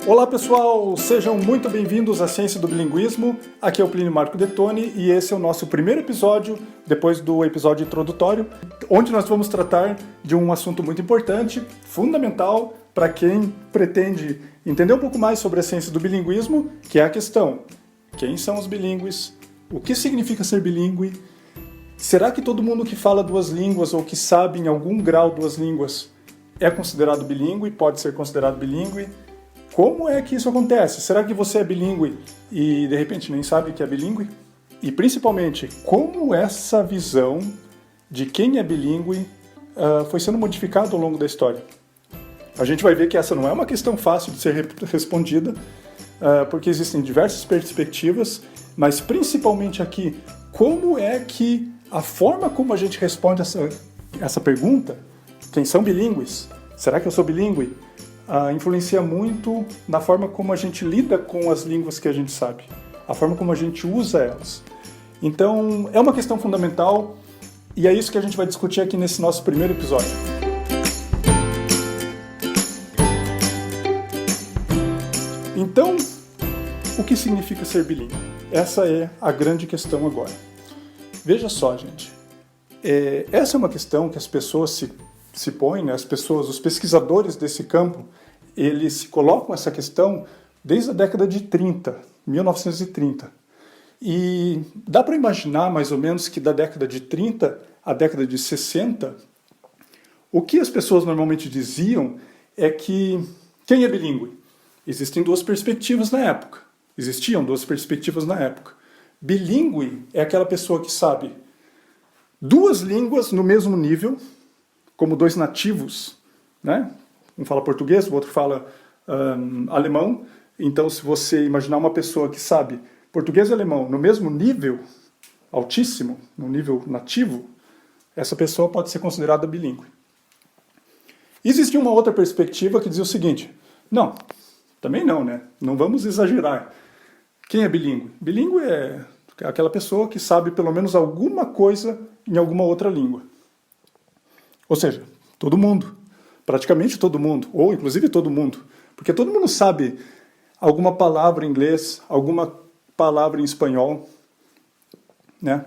Olá pessoal, sejam muito bem-vindos à Ciência do Bilinguismo. Aqui é o Plínio Marco Dettoni e esse é o nosso primeiro episódio, depois do episódio introdutório, onde nós vamos tratar de um assunto muito importante, fundamental para quem pretende entender um pouco mais sobre a ciência do bilinguismo, que é a questão: quem são os bilíngues? O que significa ser bilíngue? Será que todo mundo que fala duas línguas ou que sabe em algum grau duas línguas é considerado bilíngue, pode ser considerado bilíngue? Como é que isso acontece? Será que você é bilíngue e de repente nem sabe que é bilíngue? E principalmente, como essa visão de quem é bilíngue foi sendo modificada ao longo da história? A gente vai ver que essa não é uma questão fácil de ser respondida, porque existem diversas perspectivas, mas principalmente aqui, como é que a forma como a gente responde essa pergunta, quem são bilíngues? Será que eu sou bilíngue? Influencia muito na forma como a gente lida com as línguas que a gente sabe, a forma como a gente usa elas. Então, é uma questão fundamental e é isso que a gente vai discutir aqui nesse nosso primeiro episódio. Então, o que significa ser bilíngue? Essa é a grande questão agora. Veja só, gente, essa é uma questão que as pessoas se põem, né? As pessoas, os pesquisadores desse campo, eles se colocam essa questão desde a década de 30, 1930. E dá para imaginar mais ou menos que da década de 30 à década de 60, o que as pessoas normalmente diziam é que quem é bilíngue? Existem duas perspectivas na época. Existiam duas perspectivas na época. Bilíngue é aquela pessoa que sabe duas línguas no mesmo nível, como dois nativos, né? Um fala português, o outro fala alemão. Então, se você imaginar uma pessoa que sabe português e alemão no mesmo nível, altíssimo, no nível nativo, essa pessoa pode ser considerada bilíngue. Existia uma outra perspectiva que dizia o seguinte: não, também não, né? Não vamos exagerar. Quem é bilíngue? Bilíngue é aquela pessoa que sabe pelo menos alguma coisa em alguma outra língua. Ou seja, todo mundo, praticamente todo mundo, ou inclusive todo mundo, porque todo mundo sabe alguma palavra em inglês, alguma palavra em espanhol, né?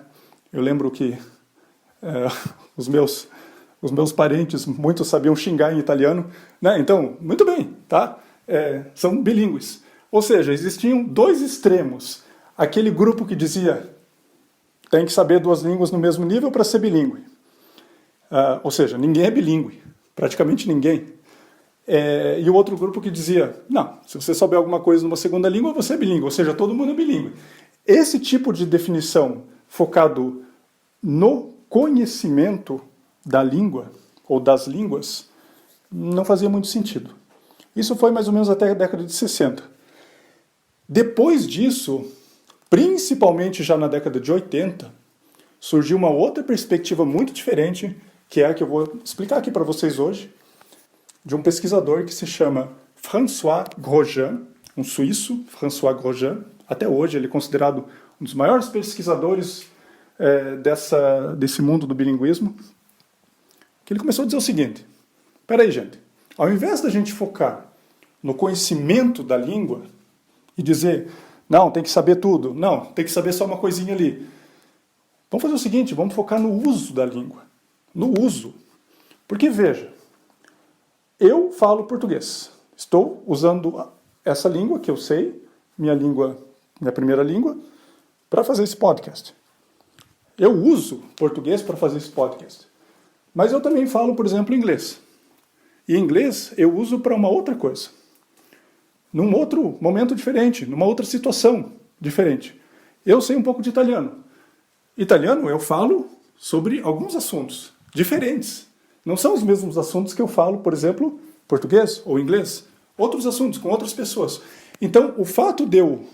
Eu lembro que os meus parentes, muitos sabiam xingar em italiano, né? Então, muito bem, tá? São bilíngues. Ou seja, existiam dois extremos. Aquele grupo que dizia tem que saber duas línguas no mesmo nível para ser bilíngue. Ou seja, ninguém é bilíngue, praticamente ninguém. E o outro grupo que dizia, não, se você souber alguma coisa numa segunda língua, você é bilíngue, ou seja, todo mundo é bilíngue. Esse tipo de definição focado no conhecimento da língua, ou das línguas, não fazia muito sentido. Isso foi mais ou menos até a década de 60. Depois disso, principalmente já na década de 80, surgiu uma outra perspectiva muito diferente, que é a que eu vou explicar aqui para vocês hoje, de um pesquisador que se chama François Grosjean, um suíço, François Grosjean. Até hoje ele é considerado um dos maiores pesquisadores desse mundo do bilinguismo, que ele começou a dizer o seguinte: peraí, gente, ao invés da gente focar no conhecimento da língua e dizer, não, tem que saber tudo, não, tem que saber só uma coisinha ali, vamos fazer o seguinte, vamos focar no uso da língua. No uso. Porque, veja, eu falo português. Estou usando essa língua que eu sei, minha primeira língua, para fazer esse podcast. Eu uso português para fazer esse podcast. Mas eu também falo, por exemplo, inglês. E inglês eu uso para uma outra coisa. Num outro momento diferente, numa outra situação diferente. Eu sei um pouco de italiano. Italiano eu falo sobre alguns assuntos diferentes. Não são os mesmos assuntos que eu falo, por exemplo, português ou inglês. Outros assuntos, com outras pessoas. Então, o fato de eu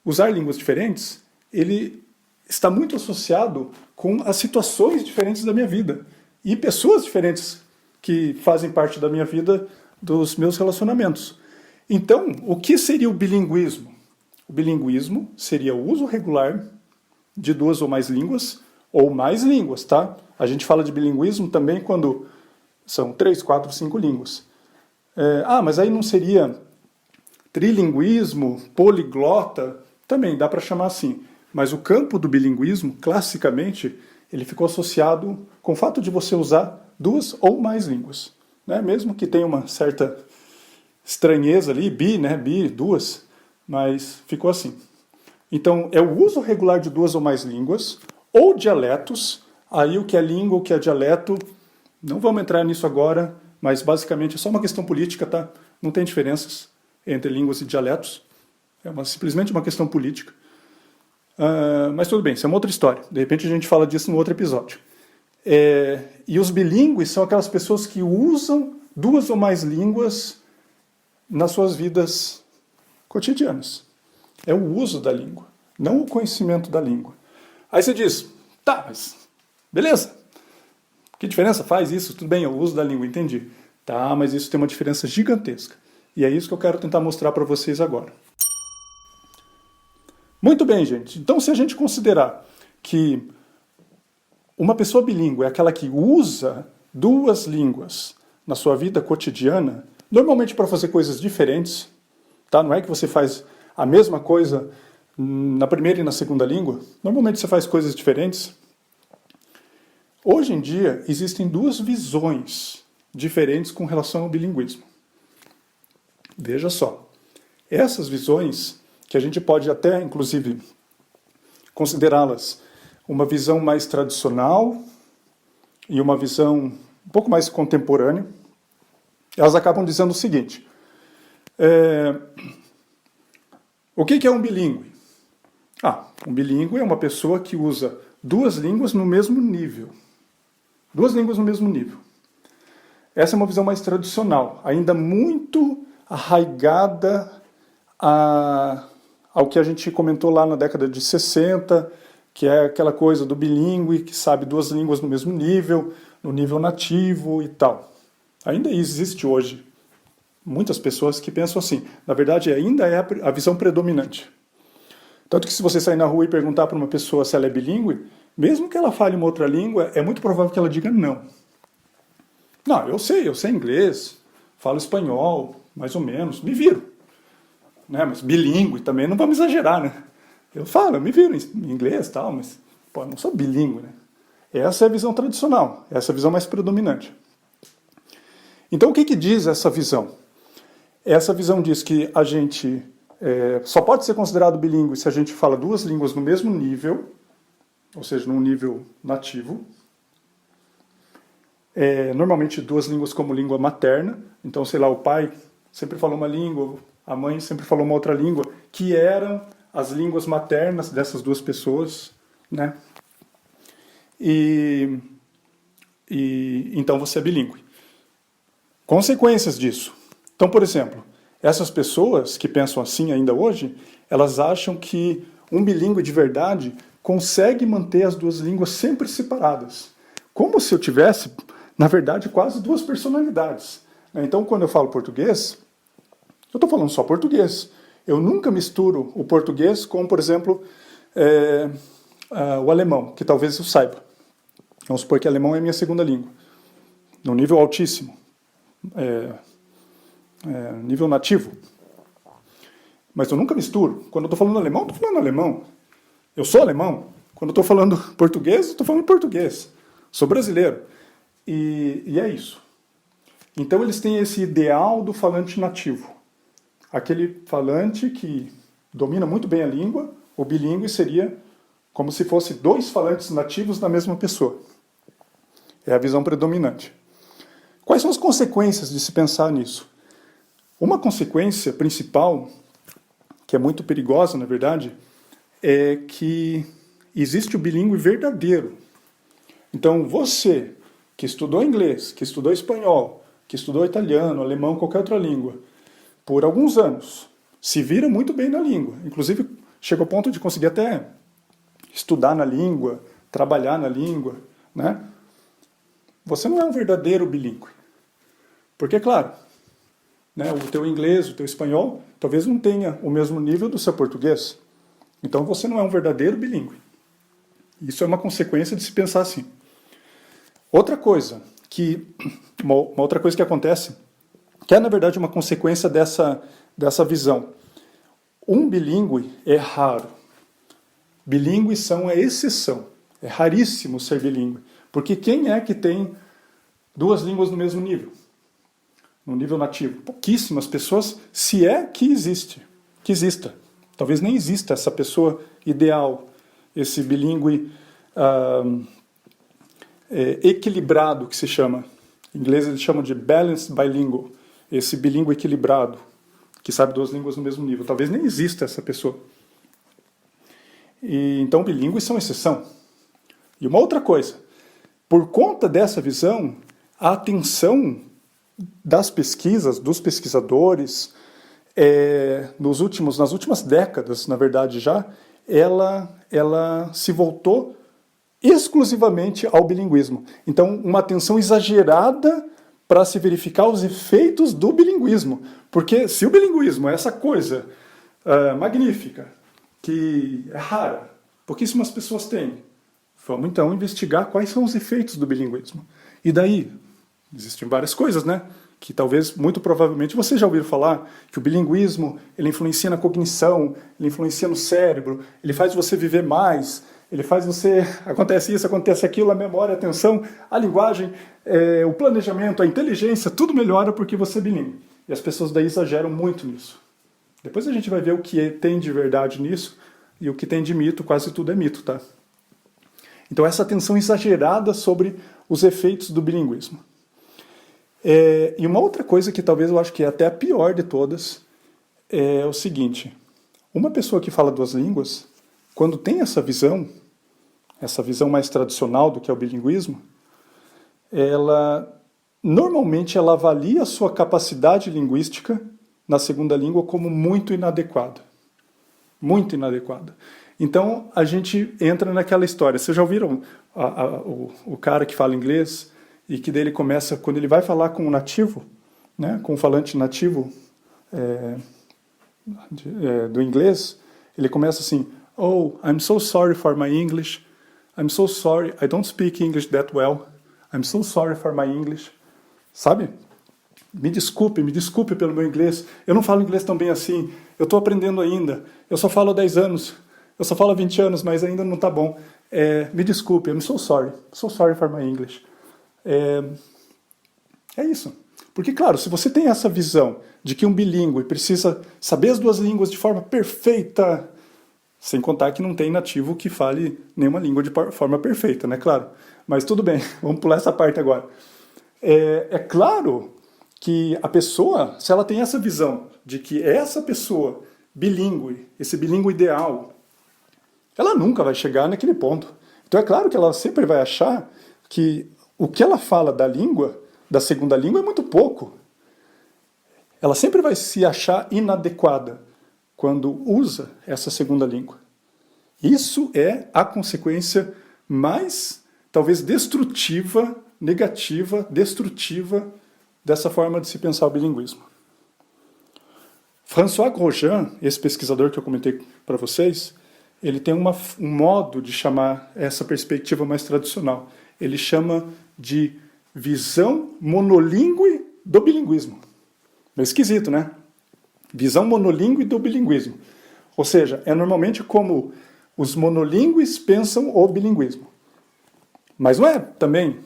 usar línguas diferentes, ele está muito associado com as situações diferentes da minha vida. E pessoas diferentes que fazem parte da minha vida, dos meus relacionamentos. Então, o que seria o bilinguismo? O bilinguismo seria o uso regular de duas ou mais línguas, ou mais línguas, tá? A gente fala de bilinguismo também quando são 3, 4, 5 línguas. Mas aí não seria trilinguismo, poliglota? Também dá para chamar assim. Mas o campo do bilinguismo, classicamente, ele ficou associado com o fato de você usar 2 ou mais línguas. Né? Mesmo que tenha uma certa estranheza ali, bi, 2, mas ficou assim. Então, é o uso regular de 2 ou mais línguas, ou dialetos. Aí o que é língua, o que é dialeto, não vamos entrar nisso agora, mas basicamente é só uma questão política, tá? Não tem diferenças entre línguas e dialetos. Simplesmente uma questão política. Mas tudo bem, isso é uma outra história. De repente a gente fala disso no outro episódio. E os bilíngues são aquelas pessoas que usam 2 ou mais línguas nas suas vidas cotidianas. É o uso da língua, não o conhecimento da língua. Aí você diz, tá, mas beleza. Que diferença faz isso? Tudo bem, é o uso da língua, entendi. Tá, mas isso tem uma diferença gigantesca. E é isso que eu quero tentar mostrar para vocês agora. Muito bem, gente. Então, se a gente considerar que uma pessoa bilíngue é aquela que usa 2 línguas na sua vida cotidiana, normalmente para fazer coisas diferentes, tá? Não é que você faz a mesma coisa na primeira e na segunda língua. Normalmente você faz coisas diferentes. Hoje em dia, existem 2 visões diferentes com relação ao bilinguismo. Veja só. Essas visões, que a gente pode até, inclusive, considerá-las uma visão mais tradicional e uma visão um pouco mais contemporânea, elas acabam dizendo o seguinte: o que é um bilíngue? Um bilíngue é uma pessoa que usa 2 línguas no mesmo nível. 2 línguas no mesmo nível. Essa é uma visão mais tradicional, ainda muito arraigada ao que a gente comentou lá na década de 60, que é aquela coisa do bilíngue, que sabe 2 línguas no mesmo nível, no nível nativo e tal. Ainda existe hoje muitas pessoas que pensam assim. Na verdade, ainda é a visão predominante. Tanto que se você sair na rua e perguntar para uma pessoa se ela é bilíngue, mesmo que ela fale uma outra língua, é muito provável que ela diga não. Não, eu sei inglês, falo espanhol, mais ou menos, me viro. Né? Mas bilíngue também não vamos exagerar, né? Eu me viro em inglês e tal, mas eu não sou bilíngue, né? Essa é a visão tradicional, essa é a visão mais predominante. Então o que diz essa visão? Essa visão diz que a gente só pode ser considerado bilíngue se a gente fala 2 línguas no mesmo nível, ou seja, num nível nativo. Normalmente 2 línguas como língua materna, então, sei lá, o pai sempre falou uma língua, a mãe sempre falou uma outra língua, que eram as línguas maternas dessas 2 pessoas, né? E então você é bilíngue. Consequências disso. Então, por exemplo, essas pessoas que pensam assim ainda hoje, elas acham que um bilíngue de verdade consegue manter as 2 línguas sempre separadas. Como se eu tivesse, na verdade, quase 2 personalidades. Então, quando eu falo português, eu estou falando só português. Eu nunca misturo o português com, por exemplo, o alemão, que talvez eu saiba. Vamos supor que alemão é minha segunda língua, num nível altíssimo, nível nativo. Mas eu nunca misturo. Quando eu estou falando alemão, estou falando alemão. Eu sou alemão. Quando eu estou falando português, estou falando português. Sou brasileiro. E é isso. Então eles têm esse ideal do falante nativo. Aquele falante que domina muito bem a língua, o bilíngue seria como se fosse 2 falantes nativos da mesma pessoa. É a visão predominante. Quais são as consequências de se pensar nisso? Uma consequência principal, que é muito perigosa, na verdade, é que existe o bilíngue verdadeiro. Então, você que estudou inglês, que estudou espanhol, que estudou italiano, alemão, qualquer outra língua, por alguns anos, se vira muito bem na língua. Inclusive, chega ao ponto de conseguir até estudar na língua, trabalhar na língua, né? Você não é um verdadeiro bilíngue. Porque, claro, né, o teu inglês, o teu espanhol, talvez não tenha o mesmo nível do seu português. Então você não é um verdadeiro bilíngue. Isso é uma consequência de se pensar assim. Outra coisa uma outra coisa que acontece que é, na verdade, uma consequência dessa visão. Um bilíngue é raro. Bilíngues são a exceção. É raríssimo ser bilíngue. Porque quem é que tem duas línguas no mesmo nível? No nível nativo? Pouquíssimas pessoas, se é que exista. Talvez nem exista essa pessoa ideal, esse bilíngue equilibrado, que se chama. Em inglês eles chamam de balanced bilingual. Esse bilíngue equilibrado, que sabe duas línguas no mesmo nível. Talvez nem exista essa pessoa. Então, bilíngues são exceção. E uma outra coisa, por conta dessa visão, a atenção das pesquisas, dos pesquisadores, nas últimas décadas, na verdade já, ela se voltou exclusivamente ao bilinguismo. Então, uma atenção exagerada para se verificar os efeitos do bilinguismo. Porque se o bilinguismo é essa coisa magnífica, que é rara, pouquíssimas pessoas têm, vamos então investigar quais são os efeitos do bilinguismo. E daí, existem várias coisas, né? Que talvez, muito provavelmente, vocês já ouviram falar que o bilinguismo, ele influencia na cognição, ele influencia no cérebro, ele faz você viver mais, ele faz você... Acontece isso, acontece aquilo, a memória, a atenção, a linguagem, o planejamento, a inteligência, tudo melhora porque você é bilíngue. E as pessoas daí exageram muito nisso. Depois a gente vai ver o que tem de verdade nisso e o que tem de mito, quase tudo é mito, tá? Então essa atenção exagerada sobre os efeitos do bilinguismo. E uma outra coisa que talvez eu acho que é até a pior de todas é o seguinte: uma pessoa que fala duas línguas, quando tem essa visão mais tradicional do que é o bilinguismo, normalmente ela avalia a sua capacidade linguística na segunda língua como muito inadequada. Muito inadequada. Então a gente entra naquela história. Vocês já ouviram o cara que fala inglês e que dele começa, quando ele vai falar com o nativo, né, com o falante nativo do inglês, ele começa assim: "Oh, I'm so sorry for my English. I'm so sorry, I don't speak English that well. I'm so sorry for my English." Sabe? Me desculpe pelo meu inglês. Eu não falo inglês tão bem assim. Eu estou aprendendo ainda. Eu só falo há 10 anos. Eu só falo há 20 anos, mas ainda não está bom. Me desculpe, I'm so sorry. So sorry for my English. É isso. Porque, claro, se você tem essa visão de que um bilíngue precisa saber as duas línguas de forma perfeita, sem contar que não tem nativo que fale nenhuma língua de forma perfeita, né? Claro. Mas tudo bem, vamos pular essa parte agora. É claro que a pessoa, se ela tem essa visão de que essa pessoa bilíngue, esse bilíngue ideal, ela nunca vai chegar naquele ponto. Então é claro que ela sempre vai achar que o que ela fala da língua, da segunda língua, é muito pouco. Ela sempre vai se achar inadequada quando usa essa segunda língua. Isso é a consequência mais, talvez, destrutiva, negativa, destrutiva dessa forma de se pensar o bilinguismo. François Grosjean, esse pesquisador que eu comentei para vocês, ele tem um modo de chamar essa perspectiva mais tradicional. Ele chama de visão monolíngue do bilinguismo. É esquisito, né? Visão monolíngue do bilinguismo. Ou seja, é normalmente como os monolíngues pensam o bilinguismo. Mas não é também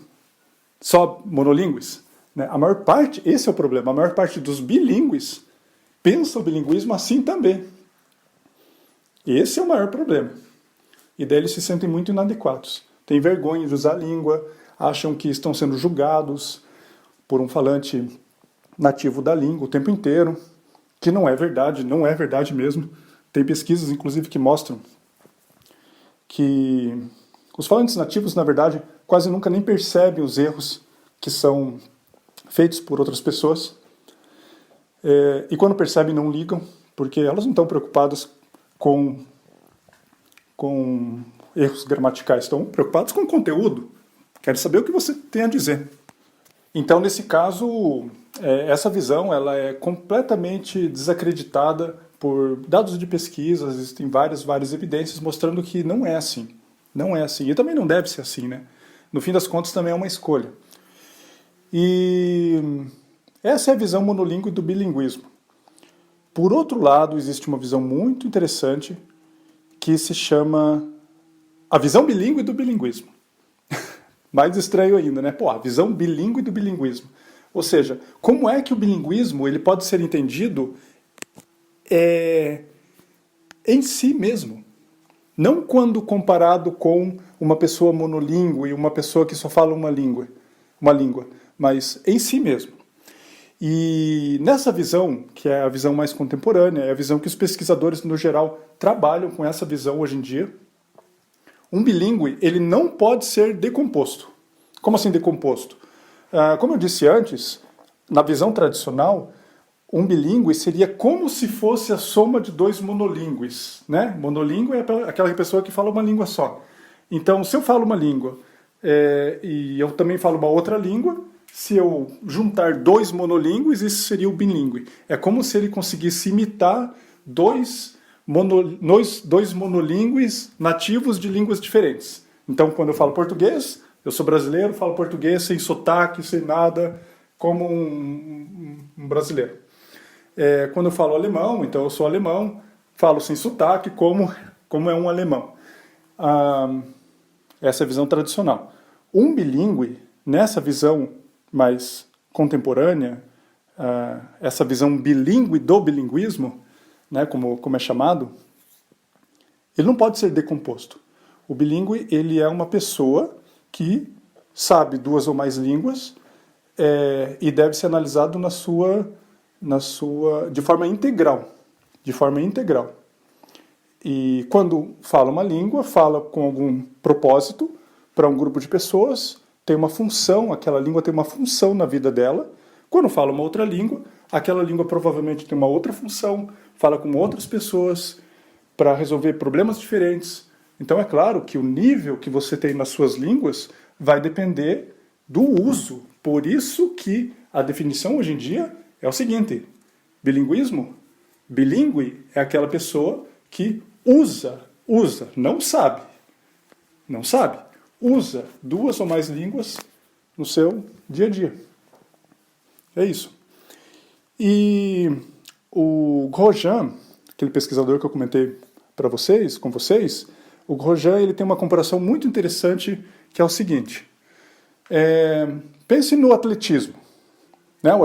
só monolíngues, né? A maior parte, esse é o problema, a maior parte dos bilíngues pensa o bilinguismo assim também. Esse é o maior problema. E daí eles se sentem muito inadequados. Têm vergonha de usar a língua, acham que estão sendo julgados por um falante nativo da língua o tempo inteiro, que não é verdade mesmo. Tem pesquisas, inclusive, que mostram que os falantes nativos, na verdade, quase nunca nem percebem os erros que são feitos por outras pessoas. E quando percebem, não ligam, porque elas não estão preocupadas com erros gramaticais, estão preocupadas com o conteúdo. Querem saber o que você tem a dizer. Então, nesse caso, essa visão ela é completamente desacreditada por dados de pesquisa. Existem várias evidências mostrando que não é assim. Não é assim. E também não deve ser assim, né? No fim das contas, também é uma escolha. E Essa é a visão monolíngue do bilinguismo. Por outro lado, existe uma visão muito interessante que se chama a visão bilíngue do bilinguismo. Mais estranho ainda, né? Pô, a visão bilíngue do bilinguismo. Ou seja, como é que o bilinguismo ele pode ser entendido em si mesmo? Não quando comparado com uma pessoa monolíngue, uma pessoa que só fala uma língua, mas em si mesmo. E nessa visão, que é a visão mais contemporânea, é a visão que os pesquisadores, no geral, trabalham com essa visão hoje em dia, um bilíngue ele não pode ser decomposto. Como assim decomposto? Como eu disse antes, na visão tradicional, um bilíngue seria como se fosse a soma de dois monolíngues, né? Monolíngue é aquela pessoa que fala uma língua só. Então, se eu falo uma língua e eu também falo uma outra língua, se eu juntar dois monolíngues, isso seria o bilíngue. É como se ele conseguisse imitar dois monolíngues nativos de línguas diferentes. Então, quando eu falo português, eu sou brasileiro, falo português sem sotaque, sem nada, como um brasileiro. Quando eu falo alemão, então eu sou alemão, falo sem sotaque, como é um alemão. Essa é a visão tradicional. Um bilíngue, nessa visão mais contemporânea, essa visão bilíngue do bilinguismo, né, como é chamado, ele não pode ser decomposto. O bilíngue ele é uma pessoa que sabe duas ou mais línguas e deve ser analisado de forma integral. E quando fala uma língua, fala com algum propósito para um grupo de pessoas, tem uma função, aquela língua tem uma função na vida dela. Quando fala uma outra língua, aquela língua provavelmente tem uma outra função, fala com outras pessoas para resolver problemas diferentes. Então é claro que o nível que você tem nas suas línguas vai depender do uso. Por isso que a definição hoje em dia é o seguinte: bilíngue é aquela pessoa que usa, não sabe, usa duas ou mais línguas no seu dia a dia. É isso. E o Grosjean, aquele pesquisador que eu comentei com vocês, o Grosjean ele tem uma comparação muito interessante, que é o seguinte. Pense no atletismo. Né? O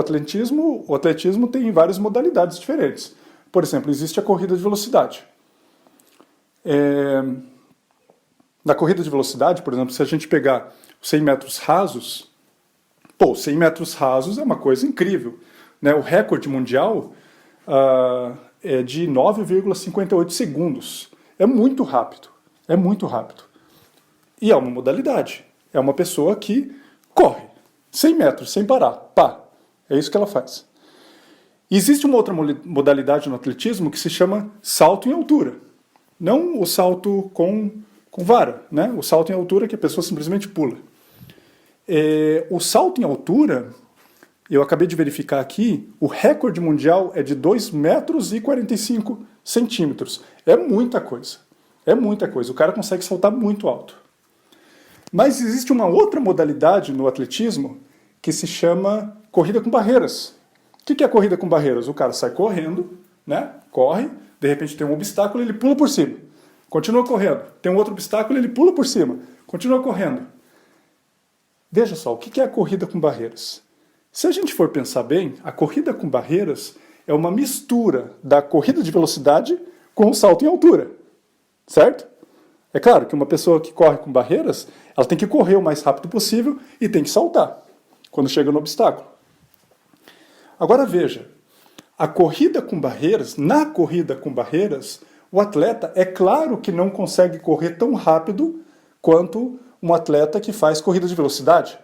atletismo tem várias modalidades diferentes. Por exemplo, existe a corrida de velocidade. Na corrida de velocidade, por exemplo, se a gente pegar 100 metros rasos, 100 metros rasos é uma coisa incrível. Né? O recorde mundial é de 9,58 segundos. É muito rápido. E é uma modalidade. É uma pessoa que corre 100 metros sem parar. Pá. É isso que ela faz. Existe uma outra modalidade no atletismo que se chama salto em altura. Não o salto com vara, né? O salto em altura que a pessoa simplesmente pula. O salto em altura, eu acabei de verificar aqui, o recorde mundial é de 2,45 metros. É muita coisa. O cara consegue saltar muito alto. Mas existe uma outra modalidade no atletismo que se chama corrida com barreiras. O que é corrida com barreiras? O cara sai correndo, né? Corre, de repente tem um obstáculo, ele pula por cima. Continua correndo. Tem um outro obstáculo, ele pula por cima. Continua correndo. Veja só, o que é a corrida com barreiras? Se a gente for pensar bem, a corrida com barreiras é uma mistura da corrida de velocidade com o salto em altura. Certo? É claro que uma pessoa que corre com barreiras, ela tem que correr o mais rápido possível e tem que saltar quando chega no obstáculo. Agora veja, na corrida com barreiras, o atleta, é claro que não consegue correr tão rápido quanto um atleta que faz corrida de velocidade.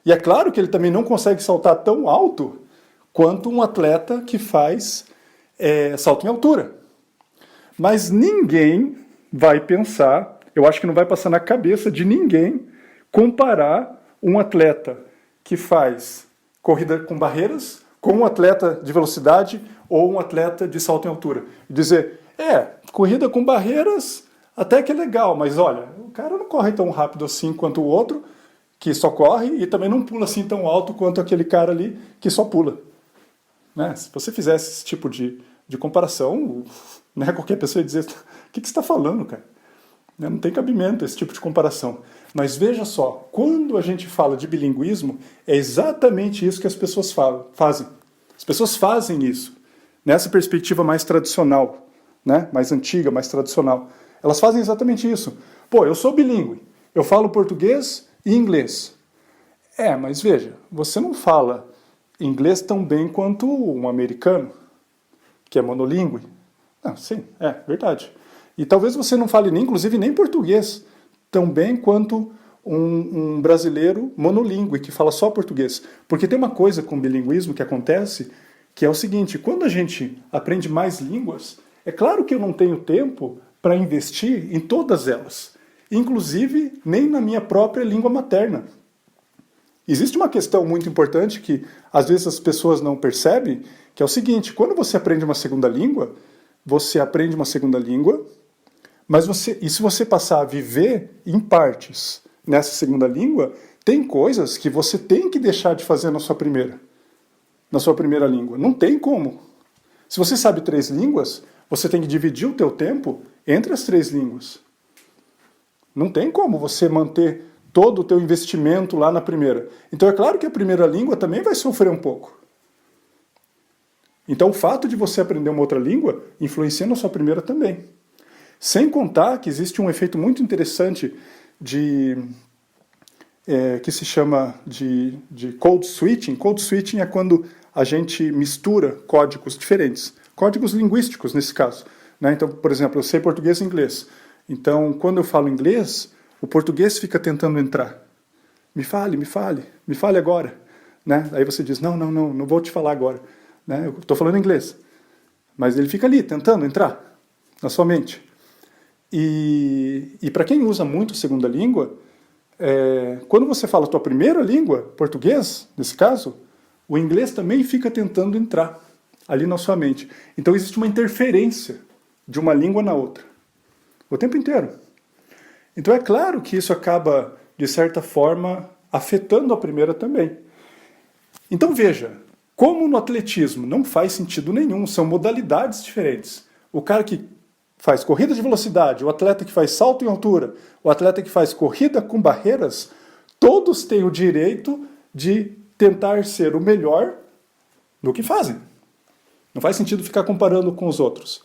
E é claro que ele também não consegue saltar tão alto quanto um atleta que faz salto em altura. Mas ninguém vai pensar, eu acho que não vai passar na cabeça de ninguém comparar um atleta que faz corrida com barreiras com um atleta de velocidade ou um atleta de salto em altura. E dizer, corrida com barreiras até que é legal, mas olha, o cara não corre tão rápido assim quanto o outro, que só corre e também não pula assim tão alto quanto aquele cara ali que só pula. Né? Se você fizesse esse tipo de comparação, né, qualquer pessoa ia dizer, o que você está falando, cara? Não tem cabimento esse tipo de comparação. Mas veja só, quando a gente fala de bilinguismo, é exatamente isso que as pessoas fazem. As pessoas fazem isso, nessa perspectiva mais tradicional, né? Mais antiga, mais tradicional. Elas fazem exatamente isso. Pô, eu sou bilíngue, eu falo português e inglês. Mas veja, você não fala inglês tão bem quanto um americano, que é monolíngue. Sim, é verdade. E talvez você não fale nem, inclusive, nem português tão bem quanto um brasileiro monolíngue, que fala só português. Porque tem uma coisa com o bilinguismo que acontece, que é o seguinte, quando a gente aprende mais línguas, é claro que eu não tenho tempo para investir em todas elas, inclusive nem na minha própria língua materna. Existe uma questão muito importante que às vezes as pessoas não percebem, que é o seguinte, quando você aprende uma segunda língua, mas se você passar a viver em partes nessa segunda língua, tem coisas que você tem que deixar de fazer na sua primeira língua. Não tem como. Se você sabe 3 línguas, você tem que dividir o teu tempo entre as 3 línguas. Não tem como você manter todo o teu investimento lá na primeira. Então é claro que a primeira língua também vai sofrer um pouco. Então o fato de você aprender uma outra língua influencia na sua primeira também. Sem contar que existe um efeito muito interessante que se chama de code switching. Code switching é quando a gente mistura códigos diferentes, códigos linguísticos nesse caso. Né? Então, por exemplo, eu sei português e inglês. Então, quando eu falo inglês, o português fica tentando entrar. Me fale agora. Né? Aí você diz, não vou te falar agora. Né? Eu estou falando inglês. Mas ele fica ali, tentando entrar na sua mente. E para quem usa muito segunda língua, quando você fala a tua primeira língua, português, nesse caso, o inglês também fica tentando entrar ali na sua mente. Então existe uma interferência de uma língua na outra, o tempo inteiro. Então é claro que isso acaba, de certa forma, afetando a primeira também. Então veja, como no atletismo não faz sentido nenhum, são modalidades diferentes. O cara que faz corrida de velocidade, o atleta que faz salto em altura, o atleta que faz corrida com barreiras, todos têm o direito de tentar ser o melhor no que fazem. Não faz sentido ficar comparando com os outros.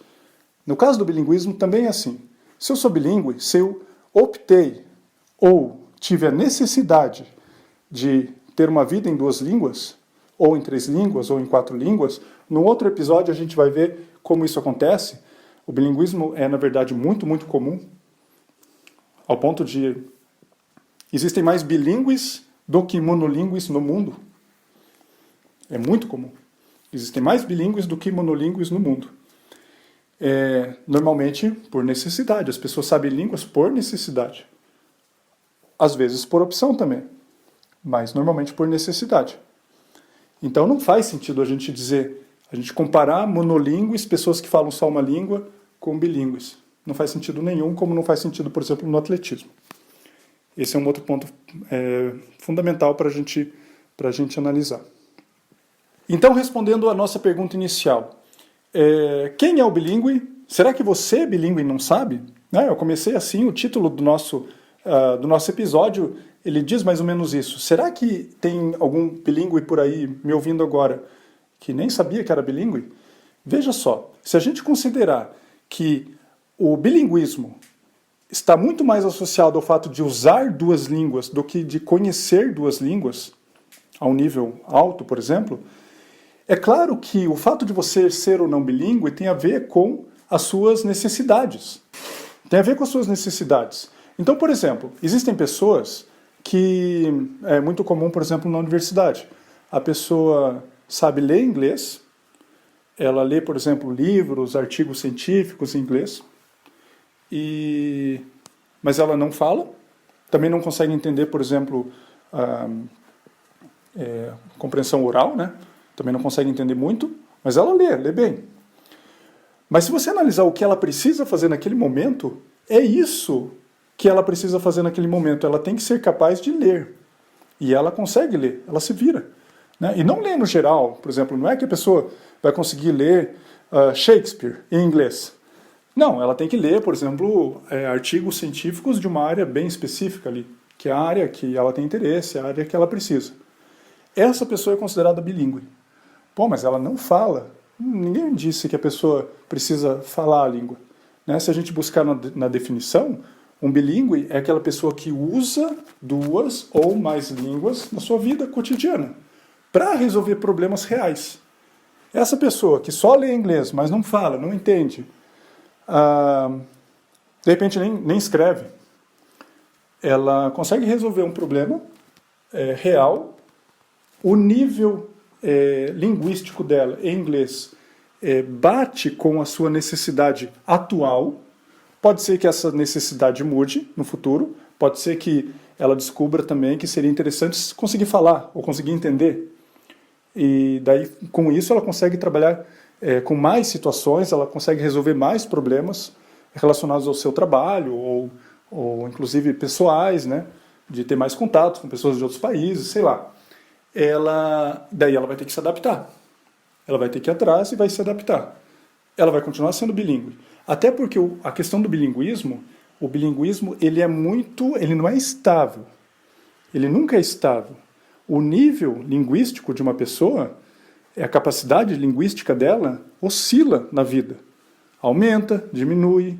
No caso do bilinguismo também é assim. Se eu sou bilíngue, se eu optei ou tive a necessidade de ter uma vida em 2 línguas, ou em 3 línguas, ou em 4 línguas, no outro episódio a gente vai ver como isso acontece. O bilinguismo é, na verdade, muito, muito comum, ao ponto de existem mais bilíngues do que monolíngues no mundo. É muito comum. Existem mais bilíngues do que monolíngues no mundo. Normalmente por necessidade. As pessoas sabem línguas por necessidade. Às vezes por opção também, mas normalmente por necessidade. Então não faz sentido a gente comparar monolíngues, pessoas que falam só uma língua, com bilíngues. Não faz sentido nenhum, como não faz sentido, por exemplo, no atletismo. Esse é um outro ponto fundamental para a gente analisar. Então, respondendo à nossa pergunta inicial, quem é o bilíngue? Será que você é bilíngue e não sabe? Eu comecei assim, o título do nosso episódio, ele diz mais ou menos isso. Será que tem algum bilíngue por aí me ouvindo agora que nem sabia que era bilíngue? Veja só, se a gente considerar que o bilinguismo está muito mais associado ao fato de usar 2 línguas do que de conhecer 2 línguas, a um nível alto, por exemplo, é claro que o fato de você ser ou não bilíngue tem a ver com as suas necessidades. Tem a ver com as suas necessidades. Então, por exemplo, existem pessoas que é muito comum, por exemplo, na universidade. A pessoa sabe ler inglês, ela lê, por exemplo, livros, artigos científicos em inglês, mas ela não fala, também não consegue entender, por exemplo, compreensão oral, né? Também não consegue entender muito, mas ela lê bem. Mas se você analisar o que ela precisa fazer naquele momento, é isso que ela precisa fazer naquele momento. Ela tem que ser capaz de ler. e ela consegue ler, ela se vira. Né? E não lê no geral, por exemplo, não é que a pessoa vai conseguir ler Shakespeare em inglês. Não, ela tem que ler, por exemplo, artigos científicos de uma área bem específica ali, que é a área que ela tem interesse, a área que ela precisa. Essa pessoa é considerada bilíngue. Pô, mas ela não fala. Ninguém disse que a pessoa precisa falar a língua. Né? Se a gente buscar na definição, um bilíngue é aquela pessoa que usa 2 ou mais línguas na sua vida cotidiana para resolver problemas reais. Essa pessoa que só lê inglês, mas não fala, não entende, de repente nem escreve, ela consegue resolver um problema real. O nível linguístico dela em inglês bate com a sua necessidade atual. Pode ser que essa necessidade mude no futuro, pode ser que ela descubra também que seria interessante conseguir falar ou conseguir entender. E daí, com isso, ela consegue trabalhar com mais situações, ela consegue resolver mais problemas relacionados ao seu trabalho ou inclusive pessoais, né? De ter mais contatos com pessoas de outros países, sei lá. Daí ela vai ter que se adaptar. Ela vai ter que ir atrás e vai se adaptar. Ela vai continuar sendo bilíngue. Até porque a questão do bilinguismo, o bilinguismo ele não é estável. Ele nunca é estável. O nível linguístico de uma pessoa, a capacidade linguística dela oscila na vida. Aumenta, diminui,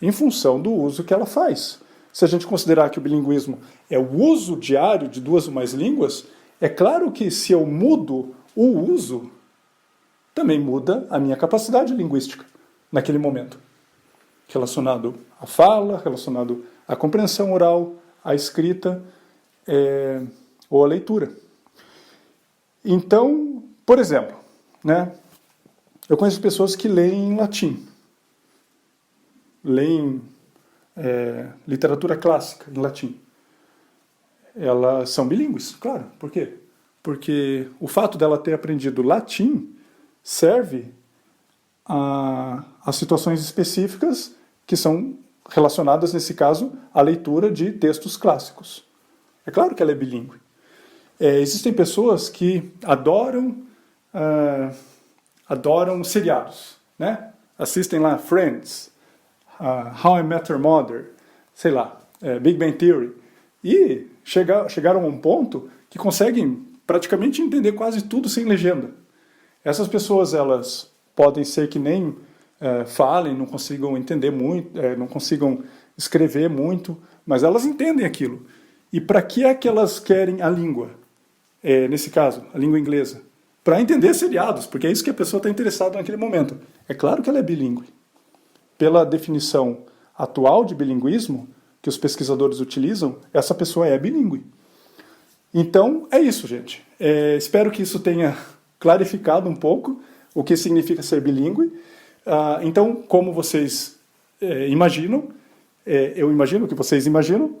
em função do uso que ela faz. Se a gente considerar que o bilinguismo é o uso diário de 2 ou mais línguas, é claro que se eu mudo o uso, também muda a minha capacidade linguística naquele momento. Relacionado à fala, relacionado à compreensão oral, à escrita ou à leitura. Então, por exemplo, né, eu conheço pessoas que leem em latim, leem literatura clássica em latim. Elas são bilíngues, claro. Por quê? Porque o fato dela ter aprendido latim serve a situações específicas que são relacionadas, nesse caso, à leitura de textos clássicos. É claro que ela é bilíngue. Existem pessoas que adoram seriados, né? Assistem lá Friends, How I Met Your Mother, sei lá, Big Bang Theory, e chegaram a um ponto que conseguem praticamente entender quase tudo sem legenda. Essas pessoas, elas podem ser que nem falem, não consigam entender muito, não consigam escrever muito, mas elas entendem aquilo. E para que é que elas querem a língua? Nesse caso, a língua inglesa. Para entender seriados, porque é isso que a pessoa está interessada naquele momento. É claro que ela é bilíngue. Pela definição atual de bilinguismo, que os pesquisadores utilizam, essa pessoa é bilíngue. Então, é isso, gente. Espero que isso tenha clarificado um pouco o que significa ser bilíngue. Então, como vocês imaginam, eu imagino que vocês imaginam,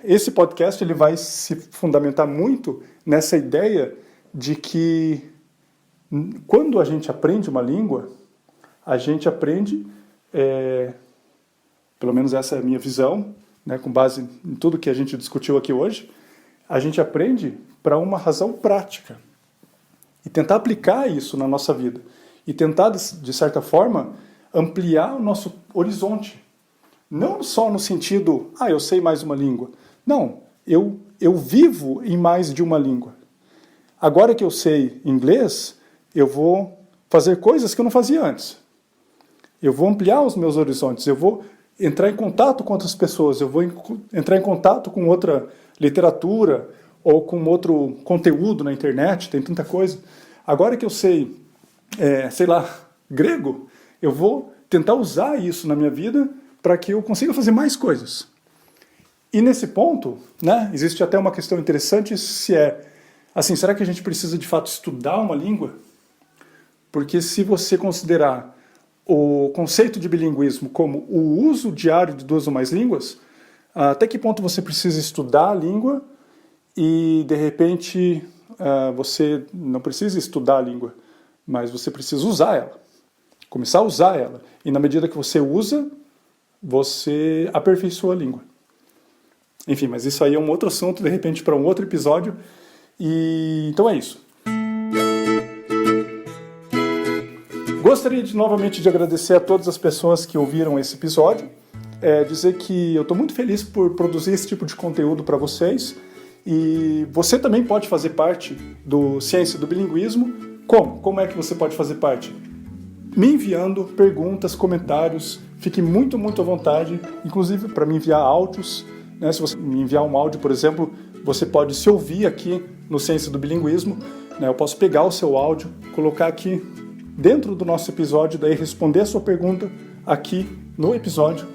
esse podcast ele vai se fundamentar muito nessa ideia de que quando a gente aprende uma língua, a gente aprende, pelo menos essa é a minha visão, né, com base em tudo que a gente discutiu aqui hoje, a gente aprende para uma razão prática. E tentar aplicar isso na nossa vida. E tentar, de certa forma, ampliar o nosso horizonte. Não só no sentido, eu sei mais uma língua. Não, eu vivo em mais de uma língua. Agora que eu sei inglês, eu vou fazer coisas que eu não fazia antes. Eu vou ampliar os meus horizontes, eu vou entrar em contato com outras pessoas, eu vou entrar em contato com outra literatura ou com outro conteúdo na internet, tem tanta coisa. Agora que eu sei, grego, eu vou tentar usar isso na minha vida para que eu consiga fazer mais coisas. E nesse ponto, né, existe até uma questão interessante, será que a gente precisa de fato estudar uma língua? Porque se você considerar o conceito de bilinguismo como o uso diário de 2 ou mais línguas, até que ponto você precisa estudar a língua e, de repente, você não precisa estudar a língua, mas você precisa usar ela, começar a usar ela. E na medida que você usa, você aperfeiçoa a língua. Enfim, mas isso aí é um outro assunto, de repente, para um outro episódio. Então é isso. Gostaria novamente de agradecer a todas as pessoas que ouviram esse episódio. Dizer que eu estou muito feliz por produzir esse tipo de conteúdo para vocês. E você também pode fazer parte do Ciência do Bilinguismo. Como? Como é que você pode fazer parte? Me enviando perguntas, comentários. Fique muito, muito à vontade, inclusive para me enviar áudios. Né? Se você me enviar um áudio, por exemplo, você pode se ouvir aqui no Ciência do Bilinguismo. Né? Eu posso pegar o seu áudio, colocar aqui dentro do nosso episódio, daí responder a sua pergunta aqui no episódio,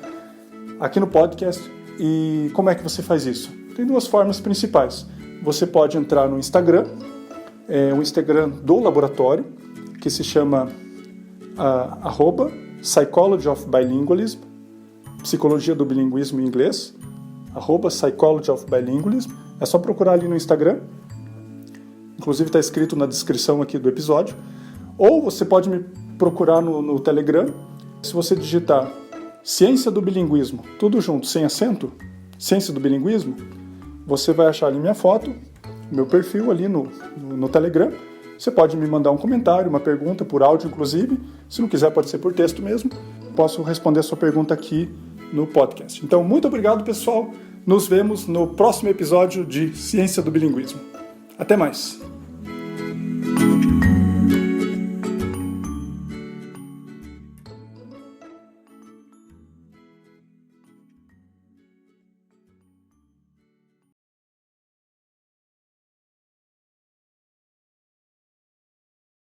aqui no podcast. E como é que você faz isso? Tem duas formas principais. Você pode entrar no Instagram, o Instagram do laboratório, que se chama @Psychology of Bilingualism, Psicologia do Bilinguismo em inglês, @Psychology of Bilingualism. É só procurar ali no Instagram. Inclusive está escrito na descrição aqui do episódio. Ou você pode me procurar no Telegram. Se você digitar Ciência do Bilinguismo, tudo junto, sem acento, Ciência do Bilinguismo, você vai achar ali minha foto, meu perfil ali no Telegram. Você pode me mandar um comentário, uma pergunta, por áudio inclusive. Se não quiser, pode ser por texto mesmo. Posso responder a sua pergunta aqui no podcast. Então, muito obrigado, pessoal. Nos vemos no próximo episódio de Ciência do Bilinguismo. Até mais!